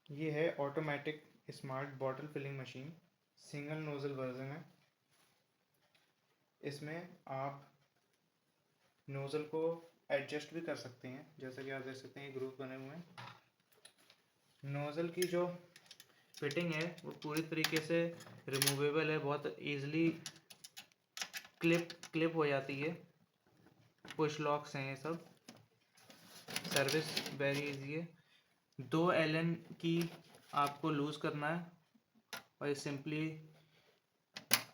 ये है automatic smart bottle filling machine, single nozzle version है। इसमें आप नोजल को एडजस्ट भी कर सकते हैं, जैसा कि आप देख सकते हैं ग्रुप बने हुए हैं। नोजल की जो फिटिंग है वो पूरी तरीके से रिमूवेबल है, बहुत इजीली क्लिप हो जाती है। पुश लॉक्स हैं ये सब, सर्विस वेरी इजी है। 2 एलन की आपको लूज़ करना है और सिंपली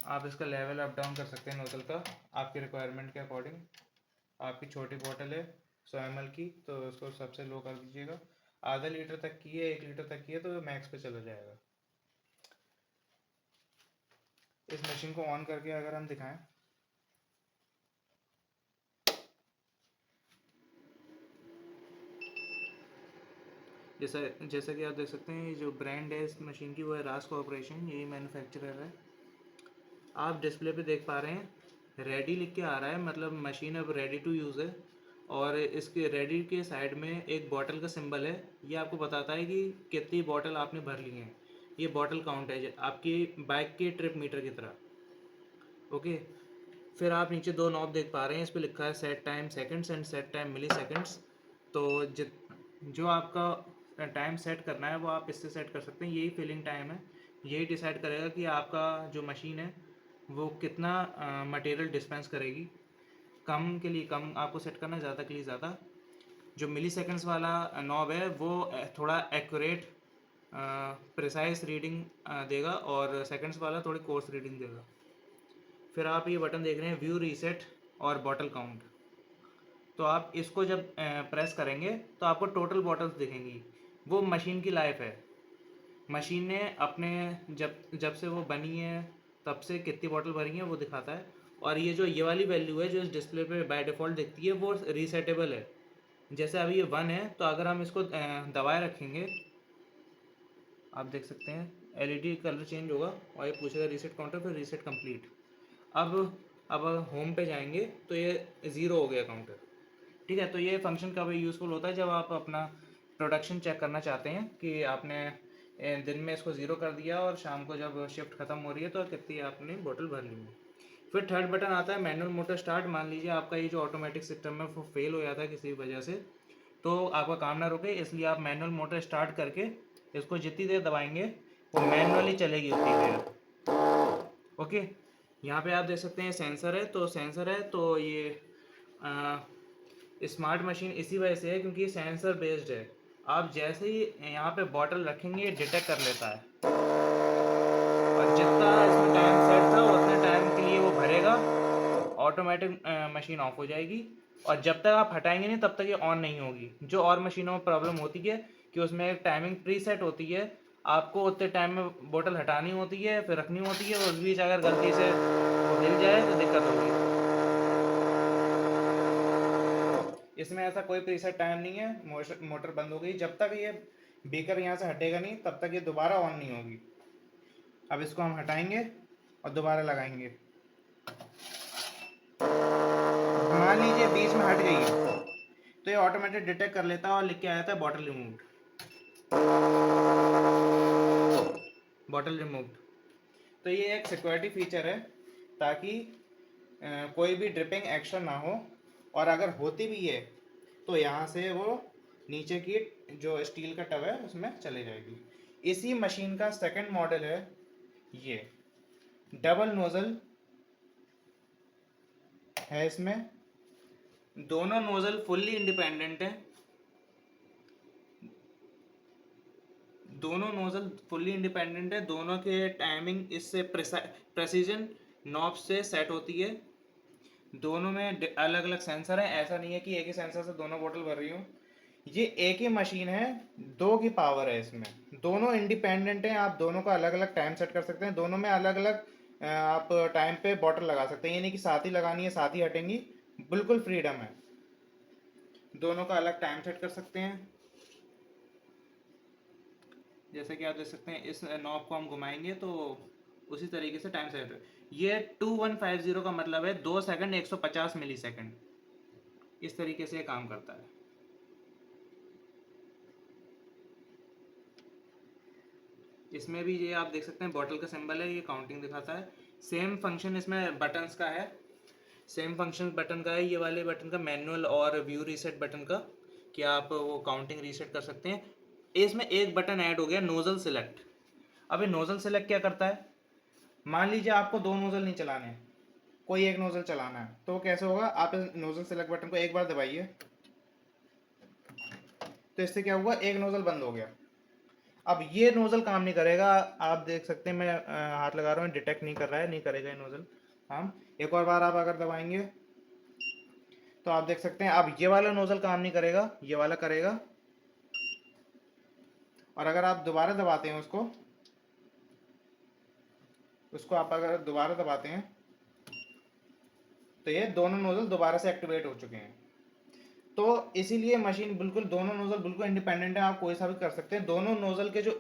आप इसका लेवल अप डाउन कर सकते हैं नोजल का आपके रिक्वायरमेंट के अकॉर्डिंग। आपकी छोटी बोतल है 100 ml की, तो उसको सबसे लो कर दीजिएगा। आधा लीटर तक की है, 1 लीटर तक की है तो मैक्स पे चला जाएगा। इस मशीन को ऑन करके अगर हम दिखाएं, जैसा जैसा कि आप देख सकते हैं, जो ब्रांड है इस मशीन की वो है रास कॉर्पोरेशन, यही मैन्युफैक्चरर है। आप डिस्प्ले पे देख पा रहे हैं रेडी लिख के आ रहा है, मतलब मशीन अब रेडी टू यूज़ है। और इसके रेडी के साइड में एक बॉटल का सिंबल है, ये आपको बताता है कि कितनी बॉटल आपने भर ली है। ये बॉटल काउंट है आपकी बाइक के ट्रिप मीटर की तरह। ओके, फिर आप नीचे 2 नॉब देख पा रहे हैं, इस पर लिखा है set time seconds and set time milliseconds. तो जो आपका टाइम सेट करना है वो आप इससे सेट कर सकते हैं। यही फिलिंग टाइम है, यही डिसाइड करेगा कि आपका जो मशीन है वो कितना मटेरियल डिस्पेंस करेगी। कम के लिए कम आपको सेट करना है, ज़्यादा के लिए ज़्यादा। जो मिली सेकेंड्स वाला नॉब है वो थोड़ा एक्यूरेट प्रिसाइज रीडिंग देगा, और सेकेंड्स वाला थोड़ी कोर्स रीडिंग देगा। फिर आप ये बटन देख रहे हैं व्यू रीसेट और बॉटल काउंट। तो आप इसको जब प्रेस करेंगे तो आपको टोटल बॉटल्स दिखेंगी। वो मशीन की लाइफ है। मशीन ने अपने जब जब से वो बनी है तब से कितनी बॉटल भरी है वो दिखाता है। और ये वाली वैल्यू है जो इस डिस्प्ले पे बाय डिफ़ॉल्ट दिखती है वो रीसेटेबल है। जैसे अभी ये 1 है, तो अगर हम इसको दबाए रखेंगे, आप देख सकते हैं एलईडी कलर चेंज होगा और ये पूछेगा रीसेट काउंटर, फिर रीसेट कंप्लीट। अब अब होम पे जाएंगे तो ये 0 हो गया काउंटर। ठीक है, तो ये फंक्शन कब यूज़फुल होता है, जब आप अपना प्रोडक्शन चेक करना चाहते हैं कि आपने दिन में इसको 0 कर दिया और शाम को जब शिफ्ट ख़त्म हो रही है तो कितनी आपने बोतल भर ली है। फिर थर्ड बटन आता है मैनुअल मोटर स्टार्ट। मान लीजिए आपका ये जो ऑटोमेटिक सिस्टम है वो फेल हो जाता है किसी वजह से, तो आपका काम ना रुके, इसलिए आप मैनुअल मोटर स्टार्ट करके इसको जितनी देर दबाएंगे वो मैनुअली चलेगी उतनी देर। ओके, यहाँ पे आप देख सकते हैं सेंसर है, तो सेंसर है तो ये स्मार्ट मशीन इसी वजह से है क्योंकि ये सेंसर बेस्ड है। आप जैसे ही यहाँ पे बॉटल रखेंगे ये डिटेक्ट कर लेता है, और जितना इसमें टाइम सेट था उतने टाइम के लिए वो भरेगा, ऑटोमेटिक मशीन ऑफ हो जाएगी। और जब तक आप हटाएंगे नहीं तब तक ये ऑन नहीं होगी। जो और मशीनों में प्रॉब्लम होती है कि उसमें एक टाइमिंग प्री सेट होती है, आपको उतने टाइम में बोतल हटानी होती है फिर रखनी होती है, उस बीच अगर गलती से वो हिल जाए तो दिक्कत होगी। इसमें ऐसा कोई प्रीसेट टाइम नहीं है, मोटर बंद हो गई जब तक ये बीकर यहाँ से हटेगा नहीं तब तक ये दोबारा ऑन नहीं होगी। अब इसको हम हटाएंगे और दोबारा लगाएंगे। मान लीजिए बीच में हट गई तो ये ऑटोमेटिक डिटेक्ट कर लेता है और लिख के आ जाता है बॉटल रिमूव्ड। Bottle removed. तो ये एक सिक्योरिटी फीचर है ताकि कोई भी ड्रिपिंग एक्शन ना हो, और अगर होती भी है तो यहाँ से वो नीचे की जो स्टील का टब है उसमें चले जाएगी। इसी मशीन का सेकंड मॉडल है ये, डबल नोजल है इसमें। दोनों नोजल फुल्ली इंडिपेंडेंट है, दोनों के टाइमिंग इससे प्रेसिजन नॉब से सेट होती है। दोनों में अलग अलग सेंसर हैं, ऐसा नहीं है कि एक ही सेंसर से दोनों बोतल भर रही हूँ। ये एक ही मशीन है, 2 की पावर है इसमें। दोनों इंडिपेंडेंट हैं, आप दोनों का अलग अलग टाइम सेट कर सकते हैं, दोनों में अलग अलग आप टाइम पे बॉटल लगा सकते हैं। ये नहीं कि साथ ही लगानी है साथ ही हटेंगी, बिल्कुल फ्रीडम है, दोनों का अलग टाइम सेट कर सकते हैं। जैसे कि आप देख सकते हैं इस नॉब को हम घुमाएंगे तो उसी तरीके से टाइम सेट। ये 2150 का मतलब है 2 सेकंड 150 मिली सेकंड, इस तरीके से काम करता है। इसमें भी ये आप देख सकते हैं बॉटल का सिंबल है, ये काउंटिंग दिखाता है। सेम फंक्शन इसमें बटन्स का है, सेम फंक्शन बटन का है, ये वाले बटन का मैनुअल और व्यू रीसेट बटन का, कि आप वो काउंटिंग रीसेट कर सकते हैं। इसमें एक बटन ऐड हो गया, नोजल सिलेक्ट। अब ये नोजल सिलेक्ट क्या करता है, मान लीजिए आपको दो नोजल नहीं चलाने हैं, कोई एक नोजल चलाना है, तो कैसे होगा, आप इस नोजल सेलेक्ट बटन को एक बार दबाइए, तो इससे क्या हुआ, एक नोजल बंद हो गया। अब ये नोजल काम नहीं करेगा, आप देख सकते हैं मैं हाथ लगा रहा हूँ, डिटेक्ट नहीं कर रहा है, नहीं करेगा ये नोजल काम। एक और बार आप अगर दबाएंगे तो आप देख सकते हैं अब ये वाला नोजल काम नहीं करेगा, ये वाला करेगा। और अगर आप दोबारा दबाते हैं उसको उसको आप अगर दोबारा दबाते हैं तो ये दोनों नोजल दोबारा से एक्टिवेट हो चुके हैं। तो इसीलिए मशीन बिल्कुल, दोनों नोजल बिल्कुल इंडिपेंडेंट है, आप कोई सा भी कर सकते हैं। दोनों नोजल के जो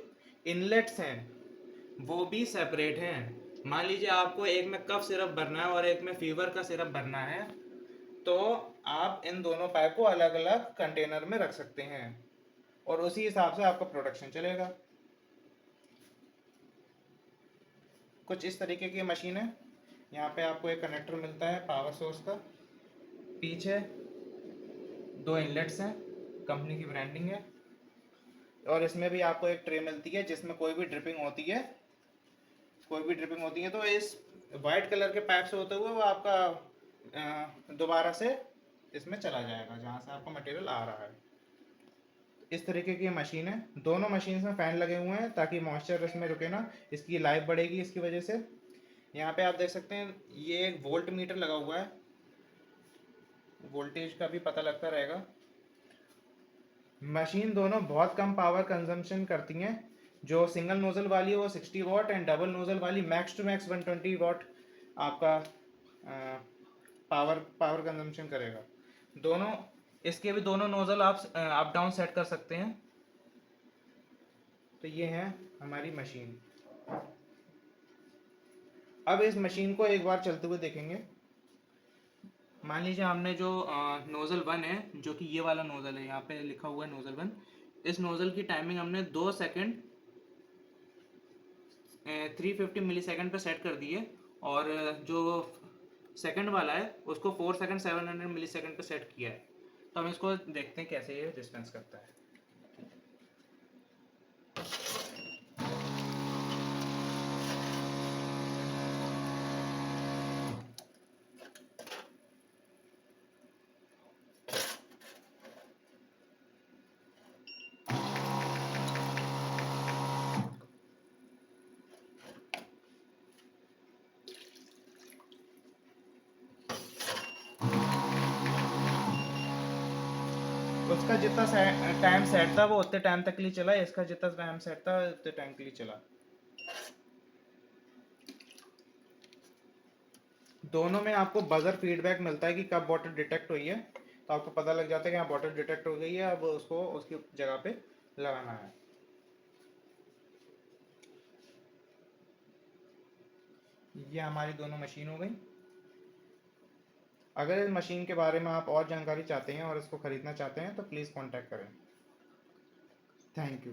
इनलेट्स हैं वो भी सेपरेट हैं। मान लीजिए आपको एक में कफ सिरप भरना है और एक में फीवर का सिरप भरना है, तो आप इन दोनों पाइप को अलग अलग कंटेनर में रख सकते हैं और उसी हिसाब से आपका प्रोडक्शन चलेगा। कुछ इस तरीके की मशीन है। यहाँ पे आपको एक कनेक्टर मिलता है पावर सोर्स का, पीछे दो इनलेट्स हैं, कंपनी की ब्रांडिंग है, और इसमें भी आपको एक ट्रे मिलती है जिसमें कोई भी ड्रिपिंग होती है, तो इस वाइट कलर के पाइप से होते हुए वो आपका दोबारा से इसमें चला जाएगा जहाँ से आपका मटेरियल आ रहा है। इस तरीके की मशीन है। दोनों मशीन में फैन लगे हुए हैं ताकि मॉइस्चर इसमें रुके ना, इसकी लाइफ बढ़ेगी इसकी वजह से। यहाँ पे आप देख सकते हैं ये एक वोल्ट मीटर लगा हुआ है, वोल्टेज का भी पता लगता रहेगा। मशीन दोनों बहुत कम पावर कंजम्पशन करती हैं। जो सिंगल नोजल वाली है वो 60 वाट एंड डबल नोजल वाली मैक्स टू मैक्स 120 वाट आपका पावर कंजम्पशन करेगा। दोनों, इसके भी दोनों नोजल आप अप डाउन सेट कर सकते हैं। तो ये है हमारी मशीन। अब इस मशीन को एक बार चलते हुए देखेंगे। मान लीजिए हमने जो नोज़ल 1 है, जो कि ये वाला नोज़ल है, यहाँ पे लिखा हुआ है नोज़ल 1, इस नोज़ल की टाइमिंग हमने 2 सेकंड 350 मिली सेकंड पर सेट कर दी है, और जो सेकंड वाला है उसको 4 सेकंड 700 मिली सेकंड पर सेट किया है। तो हम इसको देखते हैं कैसे ये डिस्पेंस करता है। उसका जितना टाइम सेट था वो उतने टाइम तक के लिए चला, इसका जितना टाइम सेट था उतने टाइम के लिए चला। दोनों में आपको बजर फीडबैक मिलता है कि कब बॉटल डिटेक्ट हुई है, तो आपको पता लग जाता है कि हाँ बॉटल डिटेक्ट हो गई है, अब उसको उसकी जगह पे लगाना है। ये हमारी दोनों मशीन हो गई। अगर इस मशीन के बारे में आप और जानकारी चाहते हैं और इसको ख़रीदना चाहते हैं तो प्लीज़ कांटेक्ट करें। Thank you.